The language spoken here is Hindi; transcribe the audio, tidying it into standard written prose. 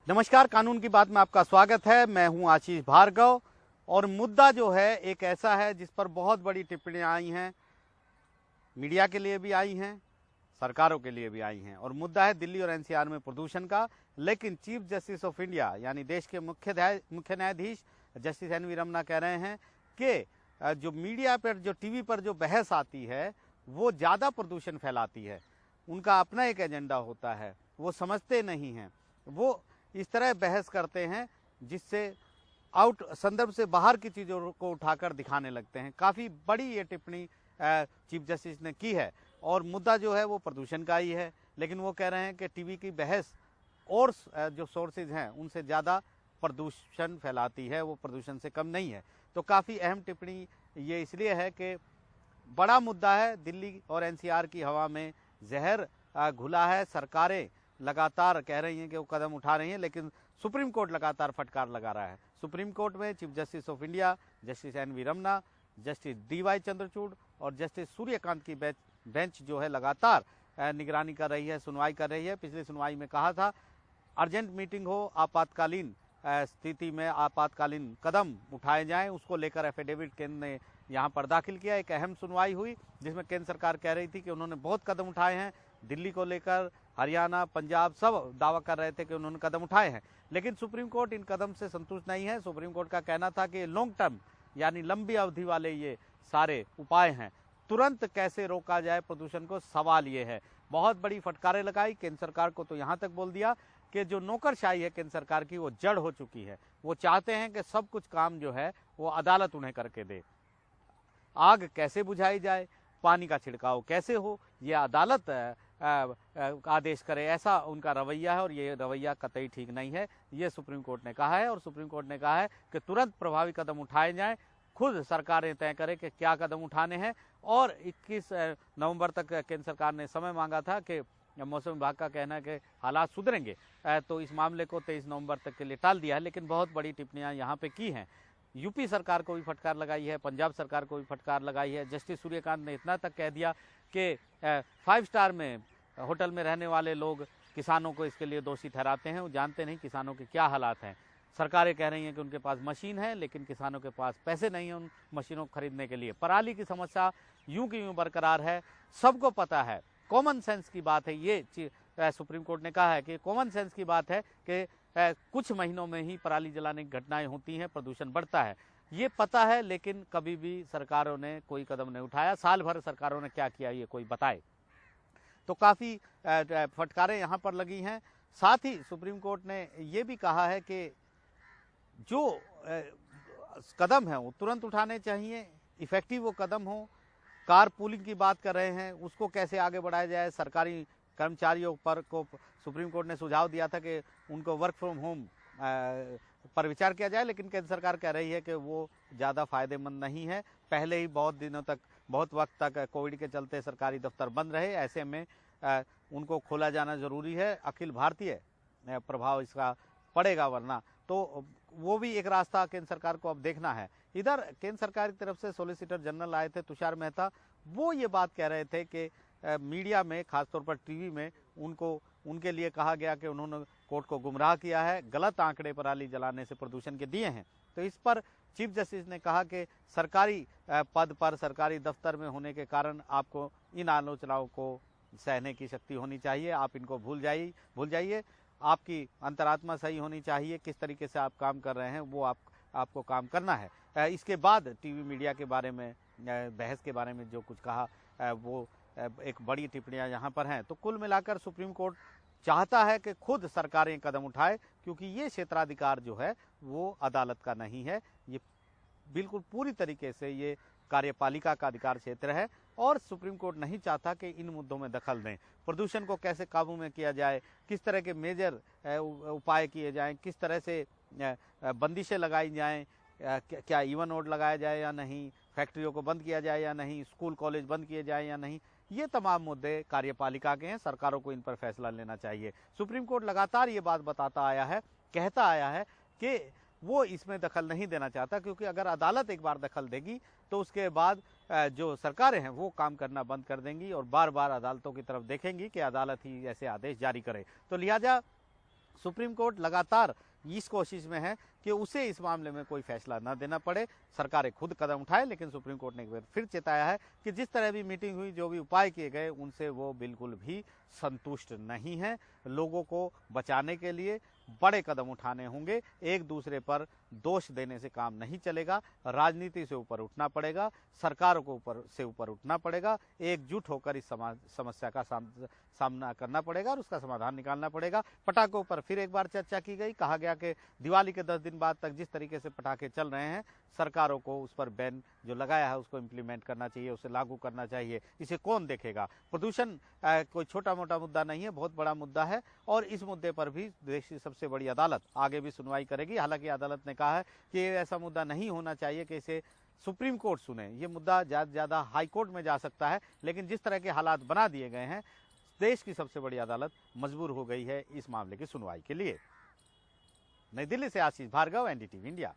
नमस्कार, कानून की बात में आपका स्वागत है। मैं हूं आशीष भार्गव और मुद्दा जो है एक ऐसा है जिस पर बहुत बड़ी टिप्पणियां आई हैं, मीडिया के लिए भी आई हैं, सरकारों के लिए भी आई हैं और मुद्दा है दिल्ली और एनसीआर में प्रदूषण का। लेकिन चीफ जस्टिस ऑफ इंडिया यानी देश के मुख्य न्यायाधीश जस्टिस एन वी रमन्ना कह रहे हैं कि जो मीडिया पर जो टीवी पर जो बहस आती है वो ज़्यादा प्रदूषण फैलाती है। उनका अपना एक एजेंडा होता है, वो समझते नहीं हैं, वो इस तरह बहस करते हैं जिससे आउट संदर्भ से बाहर की चीज़ों को उठाकर दिखाने लगते हैं। काफ़ी बड़ी ये टिप्पणी चीफ जस्टिस ने की है और मुद्दा जो है वो प्रदूषण का ही है। लेकिन वो कह रहे हैं कि टीवी की बहस और जो सोर्सेज हैं उनसे ज़्यादा प्रदूषण फैलाती है, वो प्रदूषण से कम नहीं है। तो काफ़ी अहम टिप्पणी ये इसलिए है कि बड़ा मुद्दा है, दिल्ली और एनसीआर की हवा में जहर घुला है। सरकारें लगातार कह रही हैं कि वो कदम उठा रही हैं, लेकिन सुप्रीम कोर्ट लगातार फटकार लगा रहा है। सुप्रीम कोर्ट में Chief Justice of India Justice N V Ramana, Justice D Y Chandrachud और जस्टिस सूर्यकांत की बेंच जो है लगातार निगरानी कर रही है, सुनवाई कर रही है। पिछली सुनवाई में कहा था अर्जेंट मीटिंग हो, आपातकालीन स्थिति में आपातकालीन कदम उठाए जाएं, उसको लेकर एफिडेविट केंद्र ने यहाँ पर दाखिल किया। एक अहम सुनवाई हुई जिसमें केंद्र सरकार कह रही थी कि उन्होंने बहुत कदम उठाए हैं, दिल्ली को लेकर हरियाणा, पंजाब सब दावा कर रहे थे कि उन्होंने कदम उठाए हैं। लेकिन सुप्रीम कोर्ट इन कदम से संतुष्ट नहीं है। सुप्रीम कोर्ट का कहना था कि लॉन्ग टर्म यानी लंबी अवधि वाले ये सारे उपाय हैं, तुरंत कैसे रोका जाए प्रदूषण को, सवाल ये है। बहुत बड़ी फटकारें लगाई केंद्र सरकार को, तो यहाँ तक बोल दिया कि जो नौकरशाही है केंद्र सरकार की वो जड़ हो चुकी है। वो चाहते हैं कि सब कुछ काम जो है वो अदालत उन्हें करके दे। आग कैसे बुझाई जाए, पानी का छिड़काव कैसे हो, ये अदालत आदेश करे, ऐसा उनका रवैया है और ये रवैया कतई ठीक नहीं है। ये सुप्रीम कोर्ट ने कहा है और सुप्रीम कोर्ट ने कहा है कि तुरंत प्रभावी कदम उठाए जाएं, खुद सरकारें तय करें कि क्या कदम उठाने हैं। और 21 नवंबर तक केंद्र सरकार ने समय मांगा था कि मौसम विभाग का कहना है कि हालात सुधरेंगे, तो इस मामले को 23 नवंबर तक के लिए टाल दिया है। लेकिन बहुत बड़ी टिप्पणियां यहाँ पे की हैं। यूपी सरकार को भी फटकार लगाई है, पंजाब सरकार को भी फटकार लगाई है। जस्टिस सूर्यकांत ने इतना तक कह दिया कि 5 स्टार में होटल में रहने वाले लोग किसानों को इसके लिए दोषी ठहराते हैं, वो जानते नहीं किसानों के क्या हालात हैं। सरकारें कह रही हैं कि उनके पास मशीन है, लेकिन किसानों के पास पैसे नहीं हैं उन मशीनों को खरीदने के लिए। पराली की समस्या यूं की यूं बरकरार है, सबको पता है, कॉमन सेंस की बात है। ये सुप्रीम कोर्ट ने कहा है कि कॉमन सेंस की बात है कि कुछ महीनों में ही पराली जलाने की घटनाएं होती हैं, प्रदूषण बढ़ता है, ये पता है। लेकिन कभी भी सरकारों ने कोई कदम नहीं उठाया। साल भर सरकारों ने क्या किया ये कोई बताए। तो काफ़ी फटकारें यहाँ पर लगी हैं। साथ ही सुप्रीम कोर्ट ने ये भी कहा है कि जो कदम है वो तुरंत उठाने चाहिए, इफेक्टिव वो कदम हो। कार पूलिंग की बात कर रहे हैं, उसको कैसे आगे बढ़ाया जाए। सरकारी कर्मचारियों पर को सुप्रीम कोर्ट ने सुझाव दिया था कि उनको वर्क फ्रॉम होम पर विचार किया जाए, लेकिन केंद्र सरकार कह रही है कि वो ज़्यादा फायदेमंद नहीं है। पहले ही बहुत दिनों तक, बहुत वक्त तक कोविड के चलते सरकारी दफ्तर बंद रहे, ऐसे में उनको खोला जाना ज़रूरी है। अखिल भारतीय प्रभाव इसका पड़ेगा, वरना तो वो भी एक रास्ता केंद्र सरकार को अब देखना है। इधर केंद्र सरकार की तरफ से सॉलिसिटर जनरल आए थे तुषार मेहता, वो ये बात कह रहे थे कि मीडिया में, खासतौर पर टीवी में, उनके लिए कहा गया कि उन्होंने कोर्ट को गुमराह किया है, गलत आंकड़े पराली जलाने से प्रदूषण के दिए हैं। तो इस पर चीफ जस्टिस ने कहा कि सरकारी पद पर, सरकारी दफ्तर में होने के कारण आपको इन आलोचनाओं को सहने की शक्ति होनी चाहिए। आप इनको भूल जाइए। आपकी अंतरात्मा सही होनी चाहिए, किस तरीके से आप काम कर रहे हैं वो आपको काम करना है। इसके बाद टीवी मीडिया के बारे में, बहस के बारे में जो कुछ कहा, वो एक बड़ी टिप्पणियां यहाँ पर हैं। तो कुल मिलाकर सुप्रीम कोर्ट चाहता है कि खुद सरकारें कदम उठाए, क्योंकि ये क्षेत्राधिकार जो है वो अदालत का नहीं है, ये बिल्कुल पूरी तरीके से ये कार्यपालिका का अधिकार क्षेत्र है। और सुप्रीम कोर्ट नहीं चाहता कि इन मुद्दों में दखल दें। प्रदूषण को कैसे काबू में किया जाए, किस तरह के मेजर उपाय किए जाएं, किस तरह से बंदिशें लगाई जाएं, क्या इवन ओड लगाया जाए या नहीं, फैक्ट्रियों को बंद किया जाए या नहीं, स्कूल कॉलेज बंद किए जाए या नहीं, ये तमाम मुद्दे कार्यपालिका के हैं। सरकारों को इन पर फैसला लेना चाहिए। सुप्रीम कोर्ट लगातार ये बात बताता आया है, कहता आया है कि वो इसमें दखल नहीं देना चाहता, क्योंकि अगर अदालत एक बार दखल देगी तो उसके बाद जो सरकारें हैं वो काम करना बंद कर देंगी और बार बार अदालतों की तरफ देखेंगी कि अदालत ही ऐसे आदेश जारी करे। तो लिहाजा सुप्रीम कोर्ट लगातार इस कोशिश में है कि उसे इस मामले में कोई फैसला न देना पड़े, सरकारें खुद कदम उठाए। लेकिन सुप्रीम कोर्ट ने एक बार फिर चेताया है कि जिस तरह भी मीटिंग हुई, जो भी उपाय किए गए, उनसे वो बिल्कुल भी संतुष्ट नहीं है। लोगों को बचाने के लिए बड़े कदम उठाने होंगे। एक दूसरे पर दोष देने से काम नहीं चलेगा, राजनीति से ऊपर उठना पड़ेगा, सरकारों को ऊपर उठना पड़ेगा, एकजुट होकर इस समस्या का सामना करना पड़ेगा और उसका समाधान निकालना पड़ेगा। पटाखों पर फिर एक बार चर्चा की गई। कहा गया कि दिवाली के 10 दिन बाद तक जिस तरीके से पटाखे चल रहे हैं, सरकारों को उस पर बैन जो लगाया है उसको इम्प्लीमेंट करना चाहिए, उसे लागू करना चाहिए। इसे कौन देखेगा? प्रदूषण कोई छोटा मोटा मुद्दा नहीं है, बहुत बड़ा मुद्दा है और इस मुद्दे पर भी देश की सबसे बड़ी अदालत आगे भी सुनवाई करेगी। हालांकि अदालत ने कहा है कि ये ऐसा मुद्दा नहीं होना चाहिए कि इसे सुप्रीम कोर्ट सुने। ये मुद्दा ज़्यादा से ज़्यादा हाई कोर्ट में जा सकता है, लेकिन जिस तरह के हालात बना दिए गए हैं, देश की सबसे बड़ी अदालत मजबूर हो गई है इस मामले की सुनवाई के लिए। नई दिल्ली से आशीष भार्गव, एनडीटीवी इंडिया।